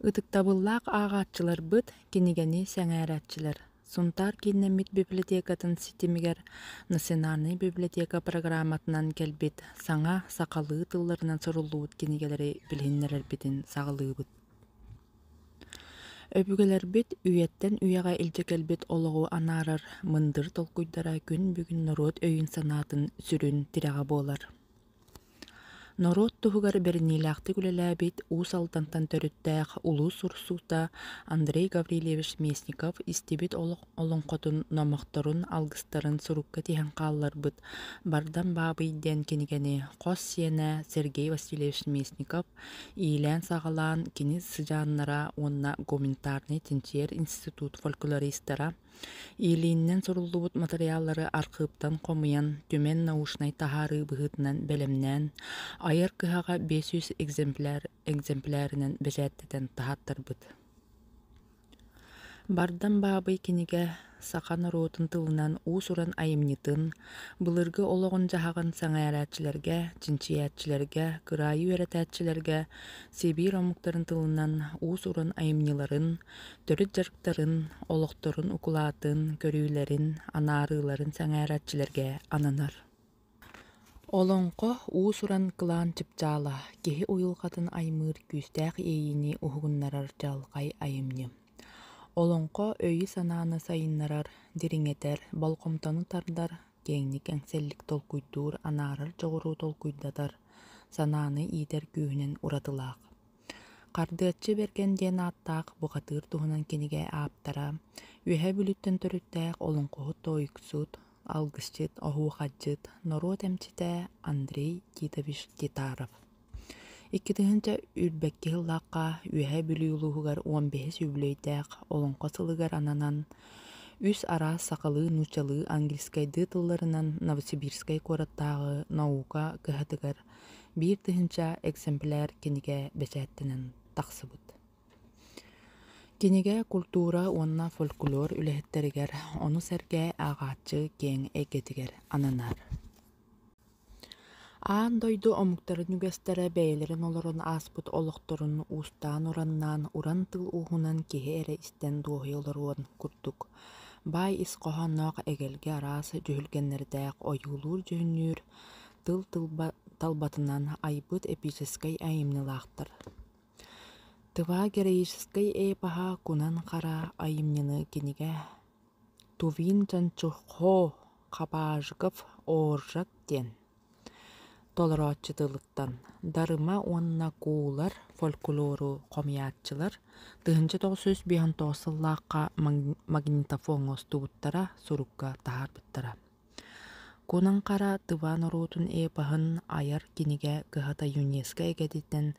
Ытыктабыллаах ааҕааччылар быт кинигени сэҥээрэччилэр. Сунтар киннэммит библиотекатын ситимигэр Национальный библиотека программатынан келбит саҥа сакалыы тылларынан соруллуут кинигелери билиннерербитин саҕалыыбыт. Өбүгелербит үйэттен үйэҕэ илдьэ келбит олоҕу анаарар мындыр толкуйдара күн бүгүн норуот өйүн санаатын сүрүн тирэҕэ буолар. Норот туһугар бернилэхти күлэлээбит уус алтантан төрүttäэх улуус сурсуута Андрей Гаврилевич Местников истибит олоңхотун номохторун алгыстарын сурукка тиһэн хаалларбыт бардан баабый диэн кинигени хос сиэнэ Сергей Васильевич Местников иилэн саҕалаан кини сыдьааннара уонна Гуманитарный Тинчиер институт фольклористара иилииннэн суруллубут материаллары архыыптан хомуян түмен научнай таһаарыы быһыытынан бэлэмнээн айар кыһаҕа 500 экземплярынан бэжээттэтэн таһааттарбыт. Бардан баабый кинигэ саха нороотун тылынан уус уран айымньытын, былыргы олоҕун жаһаган саҥаарааччылэргэ, чинчиээччилэргэ, кыраайы үөрэтээччилэргэ, Сибирь омуктарын тылынан уус уран айымньыларын, төрүт жарыктарын, олохторун укулаатын, көрүүлэрин, анаарыыларын саҥаарааччилэргэ ананар. Олоңко уус уран кылаан чыпчаала, киһи уйулхатын аймыыр күүстээх ийини уһугуннарар жалгай айымньы. Олоңко өйі санааны сайыннарар, дириңетер, балқомтону тардар, кеңник әңселлик толкуйдуур, анаарар жоғыру толкуйдатар, санааны иитер күүһүнэн уратылаах. Кардыаччы берген диэн ааттаах бұғатыр туһунан кениге ааптара, үөһэ бүлүттен төрүttäэх олоңкоһу тойуксут, алгысчыт, оһуухаджыт, норуот эмчитэ Андрей Титович Титаров. Иккитыһынча үрбэкки хыллааққа үөһэ бүлүүлүүһугар 15 үблөйтээх олоңко сылыгар ананан үс араас сакалыы нуучалыы англискайдыы тылларынан Новосибирскай куораттаагы наука кыһатыгар биир тыһынча экземпляр кинигэ бэчээттэнэн тахсыбыт. Кинигэ культура уонна фольклор үлэһэттеригэр ону сэргэ аагааччы кең экетигэр ананар. Аан дойду омуктарын үгэстэрэ бэйэлэрин олорон ааспыт олохторун уустаан ураннаан уран тыл уухунан киһи эрэ истэн дуоһуй олоруон курдук. Бай исқоһонноох эгелге араас жүһүлгэннэрдээх ойуулуур жүһүннүүр тыл талбатынан айбыт эпическай айымнылаахтар. Тыва героическай эпаха кунан хара айымньыны кинигэ тувин чанчухо хапаажыков ооржак диэн. Толороотчытылыттан дарыма уонна куулар фольклору комиятчылар тыһынча 959 сыллаакка магнитофонгос тубуттара сурукка тахарбыттара. Кунан кара тыва нороотун эпаһын аяр кинигэ кыһата ЮНЕСКО эгетиттен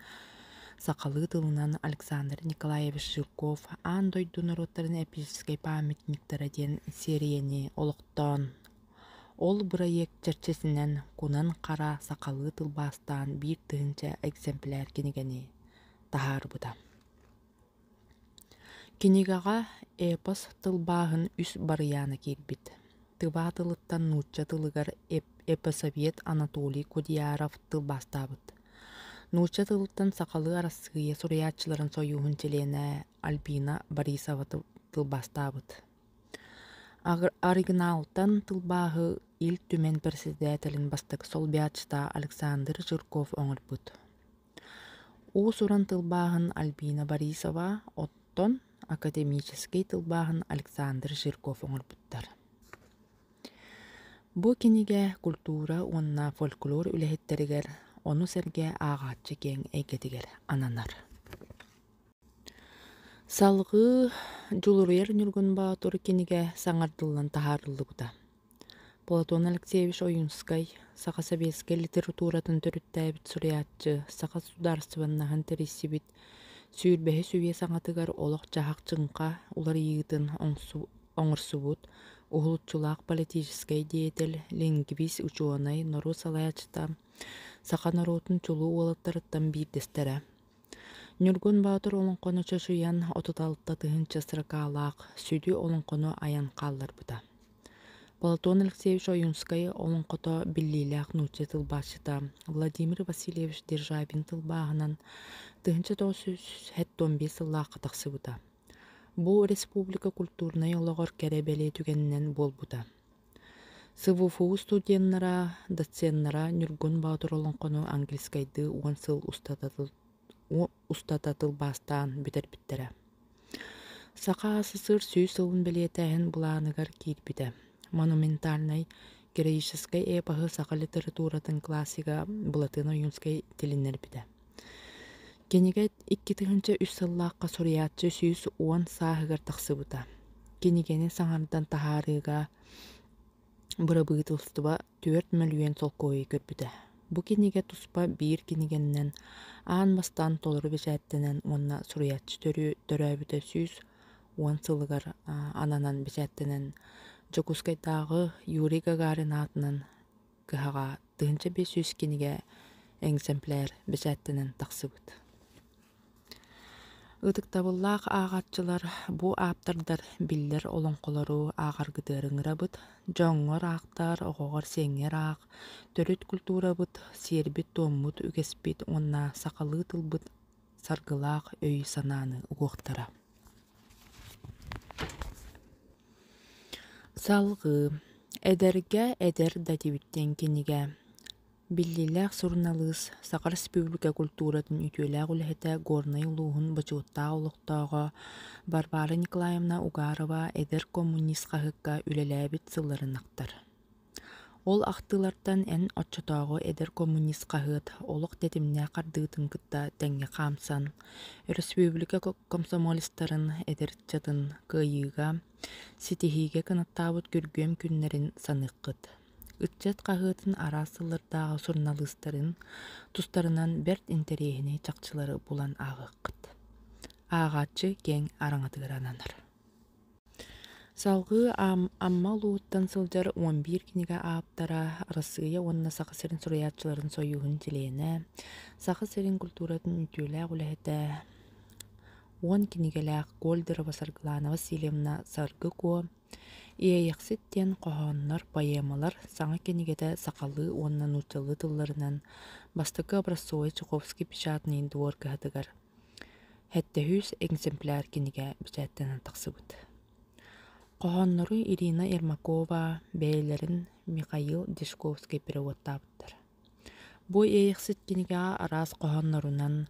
сакалыы тылынан Александр Николаевич Жирков аан дойду нороттарын эпической памятниктара диэн серияни олохтоон. Ол проект чарчесинен кунан кара сакалыы тылбаастаан биир тыһынча экземпляр кинигени тахаарбыта. Кинигага эпос тылбааһын үс барыяна киирбит. Тыва тылыттан нуучча тылыгар эпосовет Анатолий Кудьяров тылбаастаабыт. Нуучча тылыттан сакалыы арассыйа суруяаччыларын союухун челенэ Альбина Борисова тылбаастаабыт. Оригиналтан тылбааһы ил түмен председателин бастык солбиачта Александр Жирков оҥорбут. Уус уран тылбааһын Альбина Борисова, оттон академический тылбааһын Александр Жирков оҥорбуттар. Бу кинигэ культура уонна фольклор үлэһиттеригэр ону сэргэ аагааччы кең эйгетигэр ананар. Салгы жулуруер нүргүн баатур кинигэ саңардыллан тахаарыллыбыта. Платон Алексеевич Оюнскай саха советская литературатын төрүttäэбит суруяатчы саха сударстваннаһын терисибит сүүрбэһи сүүе саҥатыгар олох жаһакчыҥха улар ийытын оҥорсубут ухулуччулаах политической деятель лингвист ученый нору салаячта саха нороотун чулуу уолаттарыттан биирдестерэ. Нүргүн баатыр олоңкону чөсүйен отуталытта тыһынча сыракаалаах сүдү олоңкону аян каалларбыта. Платон Алексеевич Оюнскай олоңкото биллилээх нуучча тылбааччыта Владимир Васильевич Державин тылбааһынан 1975 сыллааққа тақсыбыта. Бу республика культурнай олоғор керебеле түгеннен болбута. СВФУ студеннара, доценнара нүргун баатыр олонқону англискайды 10 сыл устататыл бастаан битер-биттере. Сақа асысыр сүй сылын білетәйін бұлааныгар киирбіті. Монументальный героической эпохы сақа литературатын классика бұлатын ойынскай тілінер біді. Кенегет 2-3 сыллаққа сориятчы сүйіс 10 сағығыр тақсыбыта. Кенегені саңардан тахарыға бұра бұғытылстыба 4 миллион сол койы көрбіді. Бұ кенеге тұспа бір кенегеннен аан бастан толыры бесәттенен онна сориятчы төрәбіті сүйіс 10 сылығар ананан бесәттенен Жокускайдағы Юрий Гагарин атынан кыһаға 500 кенеге экземпляр бесәттенен тақсыбыт. Ытыктабыллаах ағатчылар бу аптардар биллер олонқолору ағаргыдырыңырабыт, жоңғыр ақтар, оғоғар сеңер ақ, төрүт культурабыт, сербит томмут үгеспит, онна сақалы тылбыт, саргылаақ өй сананы уғықтара. Салғы, эдерге эдер датибиттен кенеге. Биллилээх сурналыс Сақа Республика культуратын үтүөлээх үлэхэтэ горнай улуухун бачуыттаа олуқтаага Барбара Николаевна Угарова эдер коммунист хаһыкка үлэлээбит сылларынактар. Ол ақтылардан эн отчотоого эдер коммунист хаһыт олуq тетимнээ кардыытын кытта теңге камсан Республика комсомолисттарын эдерчатын кыйыыга ситихиге кынаттаабыт күргүөм күннерин саныккыт. Үтчет қағытын арасылырдағы сурналыстарын тустарынан берт интерейхіне чақчылары булан ағыққыт. Ағатчы кең араңатыгырананыр. Салғы амма луыттан сылжар 11 книга ааптара арасыя онна сақы серин сураятчыларын союғын тілейіне, сақы серин культуратын үтүөлі ғуләхеті 10 книгеләк Гольдерова Саргылана Васильевна саргы ко, Иэйэкситтен қоғаннар, поэмалар, саңа кенегеті сақалы оннан учалы тылларынан бастықы образцовый Чуковский печатный двор кәдігір. Хәттәхүс экземпляр кенеге бічәттенен тақсыбыт. Қоғаннары Ирина Ермакова, бәйлерін Михаил Дешковский переводтабыттыр. Бу иэйэксит кенеге арас қоғаннарынан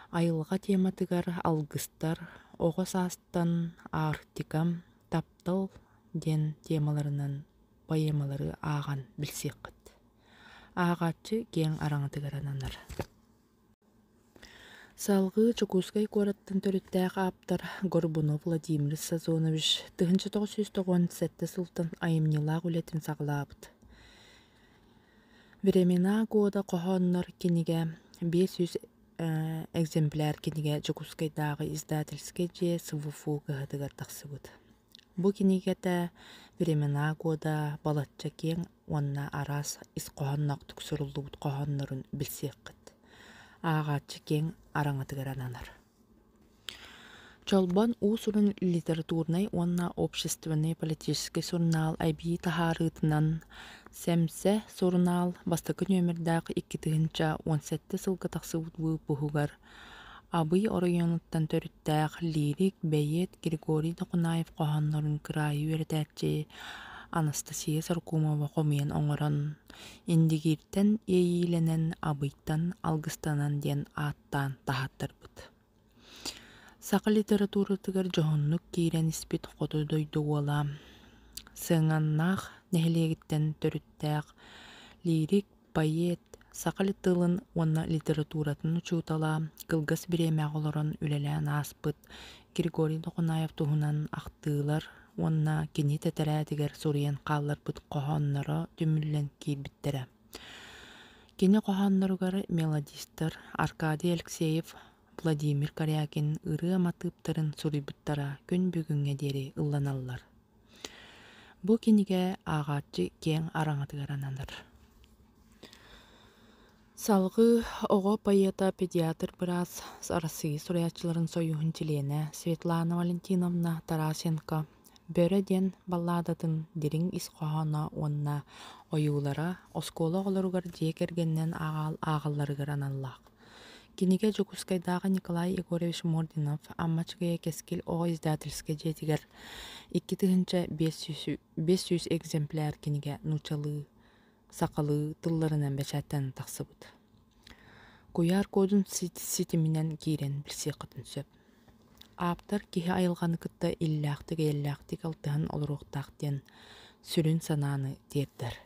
айылға тематыгар алгыстар, оғыс астан Арктикам, таптал ден темаларынан поэмалары аған білсеқіт. Ағатчы кең араңатыгарананар. Салғы Чукускай кораттын төріттәғі аптар Горбунов Владимир Сазонович 1997 сылтын айымнилақ үлетін сағылабыд. Времена года қоғаннар кенеге 500 экземпляр кенеге Чукускайдағы издательский же СВФУ кығыдығар тақсыбыд. Бу кенегеті времена года балатча кең онна арас ис қоғаннақ түксірілдуыд қоғаннарын білсеқіт. Ағатчы кең араңатыгарананар. Чолбан усурын литературный онна общественный политический журнал айби тахарытынан Сәмсе журнал бастықы нөмірдәқ 2017 сылғы тақсыбыд бұғығар Абый орайонуттан төріттәқ лирик бәйет Григорий Докунаев қоғанларын кырайы өрітәтчі Анастасия Саркумова қомиен оңыран индигиртен ейіленен абыйттан алгыстанан ден аттан тахаттар бұд. Сақы литературатығыр жоғынлық кейрен іспет қоты дойды ола. Сыңаннақ нәхілегіттен төріттәқ лирик бәйет Сақалы тылын онна литературатын учутала, кылгас биремәг олорон үлелән аспыт, Григорий Докунаев туһунан ақтыылар, онна кені тәтәрәдігер суриян қаллар бұд қоғаннары дүміллен кейбіттері. Кені қоғаннарығар мелодистер Аркадий Алексеев, Владимир Корякин ыры аматыптарын сурибыттара көн бүгінге дері ылланалар. Бұ кенеге ағатчы кең араңатыгарананыр. Салғы оға поэта педиатр біраз арасы сураятчыларын союғын тілені Светлана Валентиновна Тарасенко бөрі ден балладатын дерің исқоғана онна ойулара оскола оларығар декергеннен ағалларығыр аналлақ. Киниге Жокускайдагы Николай Егорович Мординов аммачыгая кескил о издательске жетигер 2500 экземпляр киниге нучалы, сақалы тылларынан бәчәттен тақсыбыт. Куяр кодун ситиминен кирен билсе қытын сөп. Аптар кихи айылғаны кытта илләқтік алтыған олыруқтақтен сүрін сананы дердір.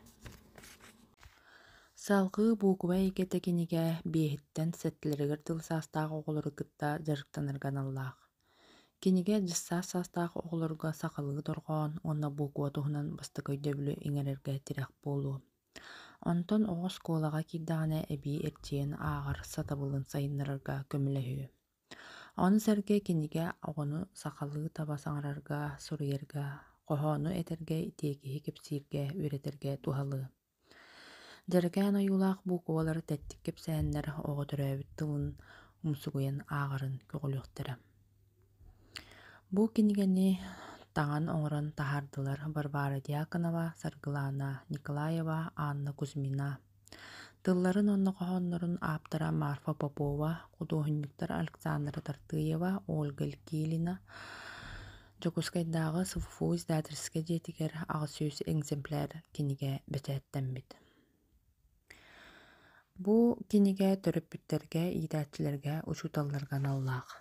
Салғы бугуа икете киниге биэхиттен сеттилеригер тыл састағы оғылыры кытта жарықтанырган аллақ. Киниге жыссас састағы оғылырга сақалығы торғон, онна бугуа туғынан бастықай дөбілі иңерерге тирек болу. Онтон оғыз колаға киддағына әбі әрчейін ағыр сатабылын сайынырырга көмілі. Оны сәрге киниге оғыны сақалығы табасаңарарга, сурыерга, қохону әтерге итегіхи кепсирге, үретерге тухалы. Дәргән аюлақ бугуалары тәттік кепсәннер оғы түрәбіт тылын умсугуян ағырын көгіліқтірі. Бу кинигени таңан оңырын тахардылар Барбара Дьяконова, Саргылана Николаева, Анна Кузьмина. Тылларын онны қоғонларын аптара Марфа Попова, Кудуғынниктар Александра Тартыева, Ольга Лькилина, Жокускайдағы Сыфуфу издательске жетігер ағысүйс экземпляр киниге бәтәттен бит. Бу киниге төрөппүттерге, идәтчилерге учуталларган аллақ.